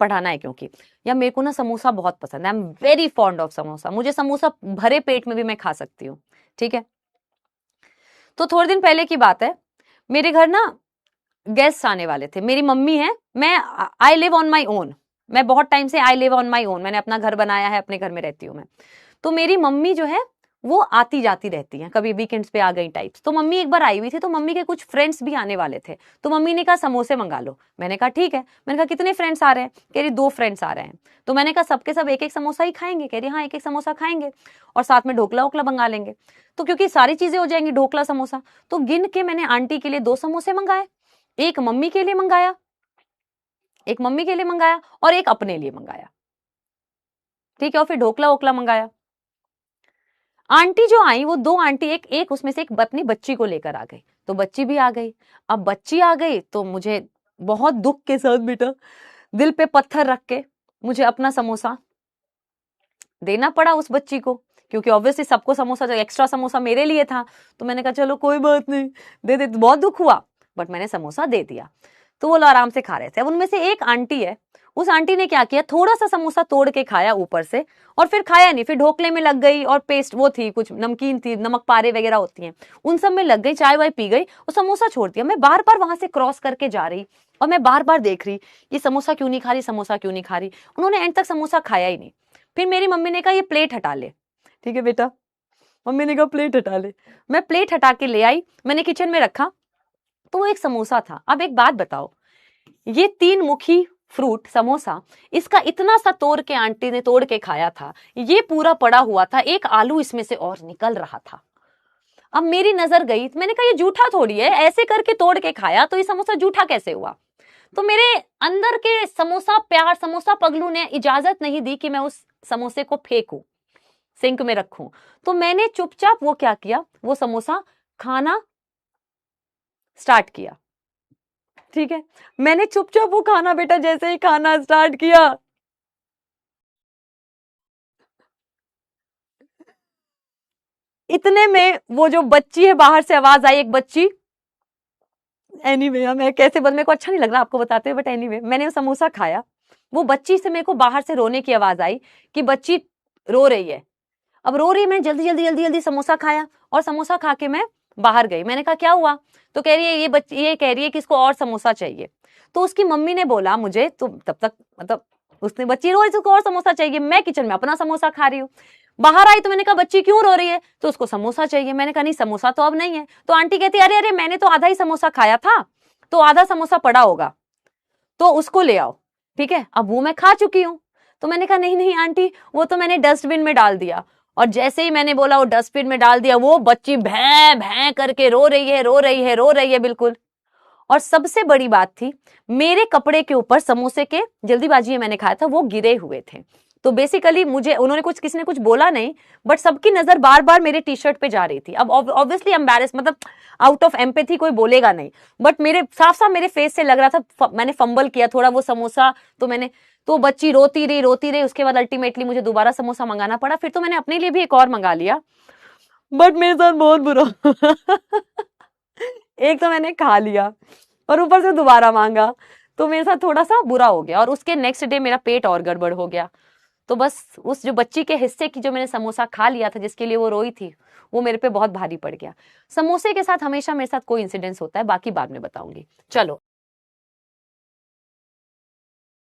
पढ़ाना है क्योंकि, या मेरे को ना समोसा बहुत पसंद है, I am very fond of samosa, मुझे समोसा भरे पेट में भी मैं खा सकती हूँ, ठीक है। तो थोड़े दिन पहले की बात है, मेरे घर ना गेस्ट आने वाले थे, मेरी मम्मी है, मैं I live on my own, मैं बहुत टाइम से I live on my own, मैंने अपना घर बनाया है, अपने घर में रहती हूँ मैं। तो मेरी मम्मी जो है वो आती जाती रहती हैं, कभी वीकेंड्स पे आ गई टाइप्स। तो मम्मी एक बार आई हुई थी, तो मम्मी के कुछ फ्रेंड्स भी आने वाले थे, तो मम्मी ने कहा समोसे मंगा लो। मैंने कहा ठीक है। मैंने कहा कितने फ्रेंड्स आ रहे हैं? कह रही 2 फ्रेंड्स आ रहे हैं। तो मैंने कहा सबके सब एक एक समोसा ही खाएंगे? कह रही हाँ एक एक समोसा खाएंगे और साथ में ढोकला वोकला मंगा लेंगे। तो क्योंकि सारी चीजें हो जाएंगी, ढोकला समोसा, तो गिन के मैंने आंटी के लिए 2 समोसे मंगाए, एक मम्मी के लिए मंगाया, एक मम्मी के लिए मंगाया और एक अपने लिए मंगाया, ठीक है। और फिर ढोकला वोकला मंगाया। आंटी जो आई वो 2 आंटी, एक उसमें से एक अपनी बच्ची को लेकर आ गई, तो बच्ची भी आ गई। अब बच्ची आ गई तो मुझे बहुत दुख के साथ बेटा दिल पे पत्थर रख के मुझे अपना समोसा देना पड़ा उस बच्ची को, क्योंकि ऑब्वियसली सबको समोसा, जो एक्स्ट्रा समोसा मेरे लिए था। तो मैंने कहा चलो कोई बात नहीं, दे दे। बहुत दुख हुआ बट मैंने समोसा दे दिया। तो वो लोग आराम से खा रहे थे। अब उनमें से एक आंटी है, उस आंटी ने क्या किया, थोड़ा सा समोसा तोड़ के खाया ऊपर से और फिर खाया नहीं, फिर ढोकले में लग गई और पेस्ट वो थी, कुछ नमकीन थी, नमक पारे वगैरह होती हैं, उन सब में लग गई, चाय वाय पी गई और समोसा छोड़ दिया। मैं बार बार वहां से क्रॉस करके जा रही और मैं बार बार देख रही ये समोसा क्यों नहीं खा रही, समोसा क्यों नहीं खा रही। उन्होंने एंड तक समोसा खाया ही नहीं। फिर मेरी मम्मी ने कहा ये प्लेट हटा ले, ठीक है बेटा। मम्मी ने कहा प्लेट हटा ले। मैं प्लेट हटा के ले आई, मैंने किचन में रखा, तो वो एक समोसा था। अब एक बात बताओ, ये 3 मुखी फ्रूट समोसा, इसका इतना सा तोड़ के आंटी ने तोड़ के खाया था, ये पूरा पड़ा हुआ था, एक आलू इसमें से और निकल रहा था। अब मेरी नजर गई, मैंने कहा ये जूठा थोड़ी है, ऐसे करके तोड़ के खाया तो ये समोसा जूठा कैसे हुआ। तो मेरे अंदर के समोसा प्यार, समोसा पगलू ने इजाजत नहीं दी कि मैं उस समोसे को फेंकूं, सिंक में रखूं। तो मैंने चुपचाप वो क्या किया, वो समोसा खाना स्टार्ट किया, ठीक है। मैंने चुपचाप वो खाना बेटा जैसे ही खाना स्टार्ट किया, इतने में वो जो बच्ची है, बाहर से आवाज आई, एक बच्ची, एनीवे मैं कैसे मेरे को अच्छा नहीं लग रहा आपको बताते हुए, बट एनीवे मैंने वो समोसा खाया। वो बच्ची से मेरे को बाहर से रोने की आवाज आई कि बच्ची रो रही है। अब रो रही है, मैंने जल्दी जल्दी जल्दी जल्दी समोसा खाया और समोसा खा के मैं बाहर गई। मैंने कहा क्या हुआ? तो कह रही है ये बच्ची ये कह रही है कि इसको और समोसा चाहिए। तो उसकी मम्मी ने बोला मुझे, तो तब तक मतलब उसने, बच्ची रो रही, उसको और समोसा चाहिए। मैं किचन में अपना समोसा खा रही हूँ। बाहर आई तो मैंने कहा बच्ची क्यों रो रही है? तो उसको समोसा चाहिए। मैंने कहा नहीं समोसा तो अब नहीं है। तो आंटी कहती अरे अरे मैंने तो आधा ही समोसा खाया था, तो आधा समोसा पड़ा होगा, तो उसको ले आओ, ठीक है। अब वो मैं खा चुकी हूँ। तो मैंने कहा नहीं नहीं आंटी, वो तो मैंने डस्टबिन में डाल दिया। और जैसे ही मैंने बोला वो डस्टबिन में डाल दिया, वो बच्ची भैं भैं करके रो रही है, रो रही है, रो रही है बिल्कुल। और सबसे बड़ी बात थी, मेरे कपड़े के ऊपर समोसे के, जल्दीबाजी में मैंने खाया था, वो गिरे हुए थे। तो बेसिकली मुझे उन्होंने कुछ, किसी ने कुछ बोला नहीं, बट सबकी नजर बार बार मेरे टी शर्ट पे जा रही थी। अब ऑब्वियसली एम्बैरेस, मतलब आउट ऑफ एम्पैथी कोई बोलेगा नहीं, बट मेरे साफ साफ मेरे फेस से लग रहा था मैंने फंबल किया थोड़ा वो समोसा। तो मैंने, तो बच्ची रोती रही। उसके बाद अल्टीमेटली मुझे दोबारा समोसा मंगाना पड़ा। फिर तो मैंने अपने लिए भी एक और मंगा लिया, बट मेरे साथ बहुत बुरा एक तो मैंने खा लिया और ऊपर से दोबारा मांगा, तो मेरे साथ थोड़ा सा बुरा हो गया। और उसके नेक्स्ट डे मेरा पेट और गड़बड़ हो गया। तो बस उस जो बच्ची के हिस्से की जो मैंने समोसा खा लिया था, जिसके लिए वो रोई थी, वो मेरे पे बहुत भारी पड़ गया। समोसे के साथ हमेशा मेरे साथ कोई इंसिडेंस होता है, बाकी बाद में बताऊंगी। चलो।